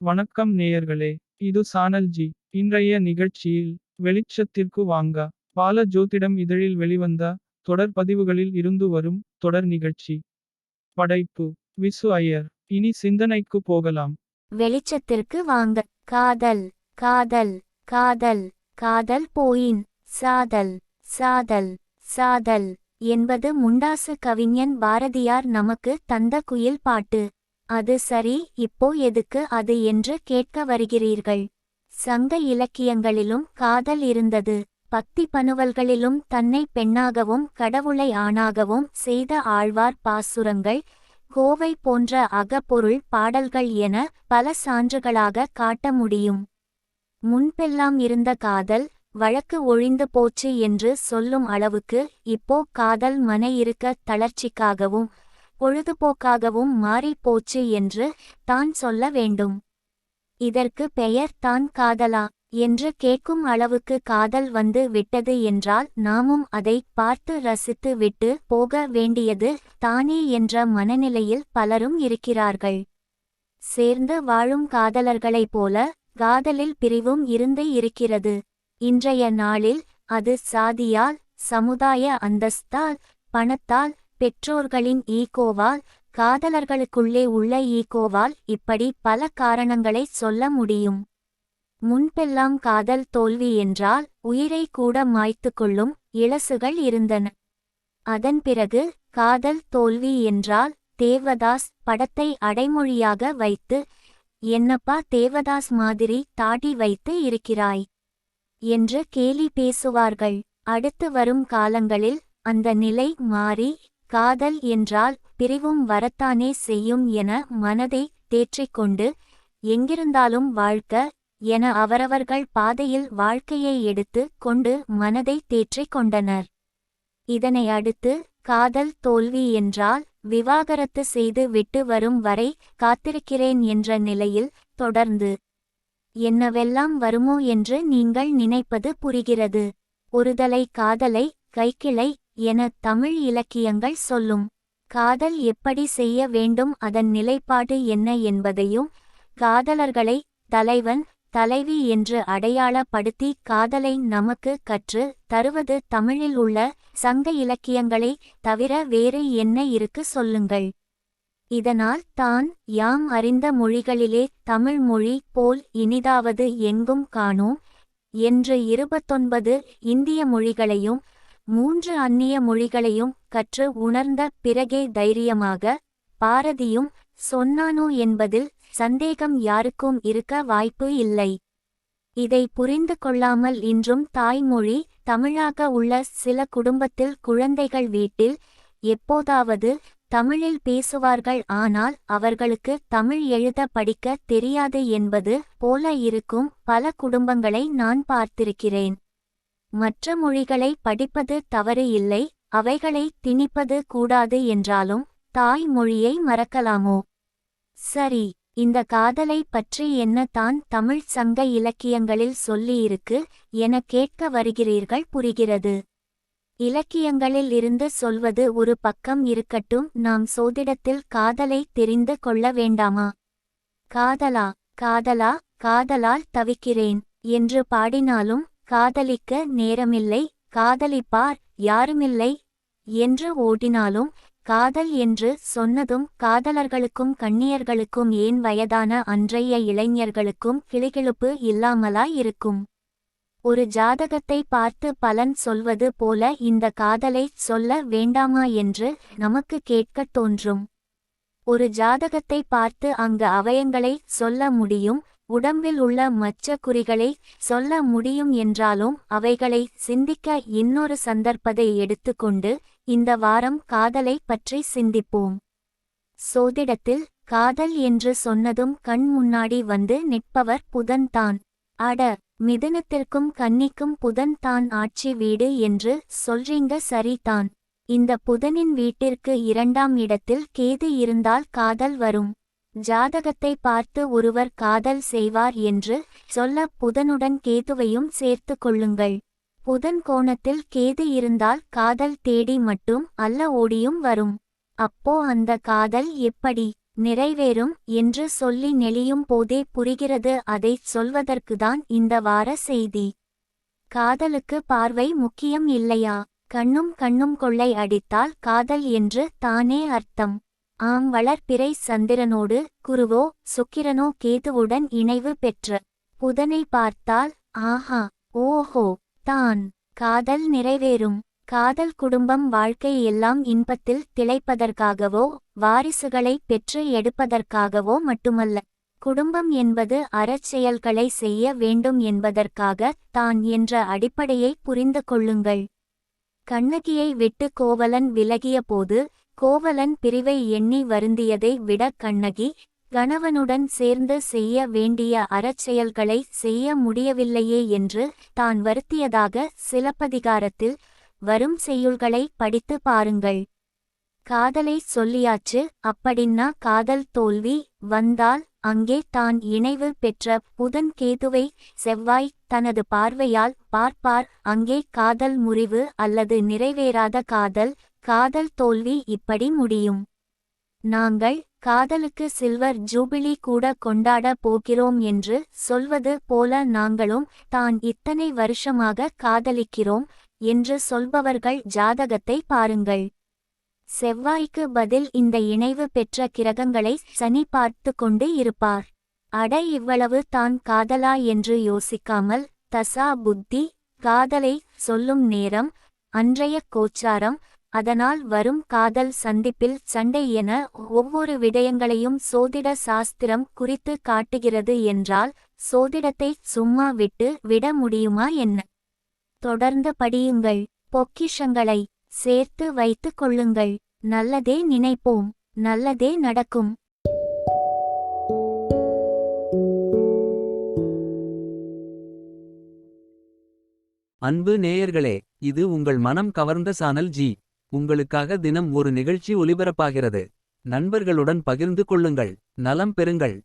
வணக்கம் நேயர்களே. இது சானல் ஜி. இன்றைய நிகழ்ச்சியில் வெளிச்சத்திற்கு வாங்க. பால ஜோதிடம் இதழில் வெளிவந்த தொடர் பதிவுகளில் இருந்து வரும் தொடர் நிகழ்ச்சி. படைப்பு விசு ஐயர். இனி சிந்தனைக்கு போகலாம். வெளிச்சத்திற்கு வாங்க. காதல் காதல் காதல் காதல் போயின் சாதல் சாதல் சாதல் என்பது முண்டாசு கவிஞன் பாரதியார் நமக்கு தந்த குயில் பாட்டு. அது சரி, இப்போ எதுக்கு அது என்று கேட்க வருகிறீர்கள். சங்க இலக்கியங்களிலும் காதல் இருந்தது. பக்தி பனுவல்களிலும் தன்னை பெண்ணாகவும் கடவுளை ஆணாகவும் செய்த ஆழ்வார் பாசுரங்கள், கோவை போன்ற அகப்பொருள் பாடல்கள் என பல சான்றுகளாக காட்ட முடியும். முன்பெல்லாம் இருந்த காதல் வழக்கு ஒழிந்து போச்சு என்று சொல்லும் அளவுக்கு இப்போ காதல் மன இருக்க தளர்ச்சிக்காகவும் பொழுதுபோக்காகவும் மாறி போச்சு என்று தான் சொல்ல வேண்டும். இதற்கு பெயர் தான் காதலா என்று கேட்கும் அளவுக்கு காதல் வந்து விட்டது என்றால் நாமும் அதை பார்த்து ரசித்து விட்டு போக வேண்டியது தானே என்ற மனநிலையில் பலரும் இருக்கிறார்கள். சேர்ந்து வாழும் காதலர்களைப் போல காதலில் பிரிவும் இருந்து இருக்கிறது. இன்றைய நாளில் அது சாதியால், சமுதாய அந்தஸ்தால், பணத்தால், பெற்றோர்களின் ஈகோவால், காதலர்களுக்குள்ளே உள்ள ஈகோவால், இப்படி பல காரணங்களை சொல்ல முடியும். முன்பெல்லாம் காதல் தோல்வி என்றால் உயிரை கூட மாய்த்து கொள்ளும் இளசுகள் இருந்தன. அதன் பிறகு காதல் தோல்வி என்றால் தேவதாஸ் படத்தை அடைமொழியாக வைத்து, என்னப்பா தேவதாஸ் மாதிரி தாடி வைத்து இருக்கிறாய் என்று கேலி பேசுவார்கள். அடுத்து வரும் காலங்களில் அந்த நிலை மாறி காதல் என்றால் பிரிவும் வரத்தானே செய்யும் என மனதை தேற்றிக்கொண்டு எங்கிருந்தாலும் வாழ்க்க என அவரவர்கள் பாதையில் வாழ்க்கையை எடுத்து கொண்டு மனதை தேற்றிக் கொண்டனர். இதனை அடுத்து காதல் தோல்வி என்றால் விவாகரத்து செய்து விட்டு வரும் வரை காத்திருக்கிறேன் என்ற நிலையில் தொடர்ந்து என்னவெல்லாம் வருமோ என்று நீங்கள் நினைப்பது புரிகிறது. ஒருதலை காதலை கைக்கிளை என தமிழ் இலக்கியங்கள் சொல்லும். காதல் எப்படி செய்ய வேண்டும், அதன் நிலைப்பாடு என்ன என்பதையும், காதலர்களை தலைவன் தலைவி என்று அடையாளப்படுத்தி காதலை நமக்கு கற்று தருவது தமிழில் உள்ள சங்க இலக்கியங்களை தவிர வேறு என்ன இருக்கு சொல்லுங்கள். இதனால் தான் யாம் அறிந்த மொழிகளிலே தமிழ் மொழி போல் இனிதாவது எங்கும் காணோம் என்று 29 இந்திய மொழிகளையும் 3 அந்நிய மொழிகளையும் கற்று உணர்ந்த பிறகே தைரியமாக பாரதியும் சொன்னானோ என்பதில் சந்தேகம் யாருக்கும் இருக்க வாய்ப்பு இல்லை. இதை புரிந்து கொள்ளாமல் இன்றும் தாய்மொழி தமிழாக உள்ள சில குடும்பத்தில் குழந்தைகள் வீட்டில் எப்போதாவது தமிழில் பேசுவார்கள். ஆனால் அவர்களுக்கு தமிழ் எழுத படிக்க தெரியாது என்பது போல இருக்கும் பல குடும்பங்களை நான் பார்த்திருக்கிறேன். மற்ற மொழிகளை படிப்பது தவறு இல்லை, அவைகளை திணிப்பது கூடாது என்றாலும் தாய் மொழியை மறக்கலாமோ? சரி, இந்த காதலை பற்றி என்ன தான் தமிழ் சங்க இலக்கியங்களில் சொல்லியிருக்கு என கேட்க வருகிறீர்கள். புரிகிறது. இலக்கியங்களில் இருந்து சொல்வது ஒரு பக்கம் இருக்கட்டும், நாம் சோதிடத்தில் காதலை தெரிந்து கொள்ள வேண்டாமா? காதலா காதலா காதலால் தவிக்கிறேன் என்று பாடினாலும் காதலிக்க நேரமில்லை, காதலிப்பார் யாருமில்லை என்று ஓடினாலும் காதல் என்று சொன்னதும் காதலர்களுக்கும் கன்னியர்களுக்கும் ஏன் வயதான அன்றைய இளைஞர்களுக்கும் கிளுகிளுப்பு இல்லாமலாய் இருக்கும்? ஒரு ஜாதகத்தை பார்த்து பலன் சொல்வது போல இந்த காதலை சொல்ல வேண்டாமா என்று நமக்கு கேட்கத் தோன்றும். ஒரு ஜாதகத்தை பார்த்து அங்கு அவயங்களை சொல்ல முடியும், உடம்பில் உள்ள மச்ச குறிகளை சொல்ல முடியும் என்றாலும் அவைகளை சிந்திக்க இன்னொரு சந்தர்ப்பத்தை எடுத்துக்கொண்டு இந்த வாரம் காதலை பற்றி சிந்திப்போம். சோதிடத்தில் காதல் என்று சொன்னதும் கண் முன்னாடி வந்து நிற்பவர் புதன் தான். அட, மிதுனத்திற்கும் கன்னிக்கும் புதன் தான் ஆட்சி வீடு என்று சொல்றீங்க, சரிதான். இந்த புதனின் வீட்டிற்கு 2ஆம் இடத்தில் கேது இருந்தால் காதல் வரும். ஜாதகத்தை பார்த்து ஒருவர் காதல் செய்வார் என்று சொல்ல புதனுடன் கேதுவையும் சேர்த்து கொள்ளுங்கள். புதன் கோணத்தில் கேது இருந்தால் காதல் தேடி மட்டும் அல்ல ஓடியும் வரும். அப்போ அந்த காதல் எப்படி? நிறைவேறும் என்று சொல்லி நெளியும் போதே புரிகிறது அதைச் சொல்வதற்குதான் இந்த வார செய்தி. காதலுக்கு பார்வை முக்கியம் இல்லையா? கண்ணும் கண்ணும் கொள்ளை அடித்தால் காதல் என்று தானே அர்த்தம். ஆம், வளர்பிறை சந்திரனோடு குருவோ சுக்கிரனோ கேதுவுடன் இணைவு பெற்ற புதனை பார்த்தால் ஆஹா ஓஹோ தான் காதல் நிறைவேறும். காதல் குடும்பம் வாழ்க்கை எல்லாம் இன்பத்தில் திளைப்பதற்காகவோ வாரிசுகளை பெற்று எடுப்பதற்காகவோ மட்டுமல்ல. குடும்பம் என்பது அறச்செயல்களை செய்ய வேண்டும் என்பதற்காக தான் என்ற அடிப்படையை புரிந்து கொள்ளுங்கள். கண்ணகியை விட்டு கோவலன் விலகிய போது கோவலன் பிரிவை எண்ணி வருந்தியதை விட கண்ணகி கணவனுடன் சேர்ந்து செய்ய வேண்டிய அறச்செயல்களை செய்ய முடியவில்லையே என்று தான் வருத்தியதாக சிலப்பதிகாரத்தில் வரும் செய்யுள்களை படித்து பாருங்கள். காதலை சொல்லியாச்சு, அப்படின்னா காதல் தோல்வி வந்தால் அங்கே தான் இணைவு பெற்ற புதன் கேதுவை செவ்வாய் தனது பார்வையால் பார்ப்பார். அங்கே காதல் முறிவு அல்லது நிறைவேறாத காதல் தோல்வி இப்படி முடியும். நாங்கள் காதலுக்கு சில்வர் ஜூபிலி கூட கொண்டாட போகிறோம் என்று சொல்வது போல நாங்களும் தான் இத்தனை வருஷமாக காதலிக்கிறோம் என்று சொல்பவர்கள் ஜாதகத்தை பாருங்கள். செவ்வாய்க்கு பதில் இந்த இணைவு பெற்ற கிரகங்களை சனி பார்த்து கொண்டு இருப்பார். அட, இவ்வளவு தான் காதலா என்று யோசிக்காமல் தசா புத்தி காதலை சொல்லும் நேரம் அன்றைய கோச்சாரம், அதனால் வரும் காதல் சந்திப்பில் சண்டை என ஒவ்வொரு விடயங்களையும் சோதிட சாஸ்திரம் குறித்து காட்டுகிறது என்றால் சோதிடத்தை சும்மா விட முடியுமா என்ன? தொடர்ந்து படியுங்கள். பொக்கிஷங்களை சேர்த்து வைத்து கொள்ளுங்கள். நல்லதே நினைப்போம், நல்லதே நடக்கும். அன்பு நேயர்களே, இது உங்கள் மனம் கவர்ந்த சானல் ஜி. உங்களுக்காக தினம் ஒரு நிகழ்ச்சி ஒலிபரப்பாகிறது. நண்பர்களுடன் பகிர்ந்து கொள்ளுங்கள், நலம் பெறுங்கள்.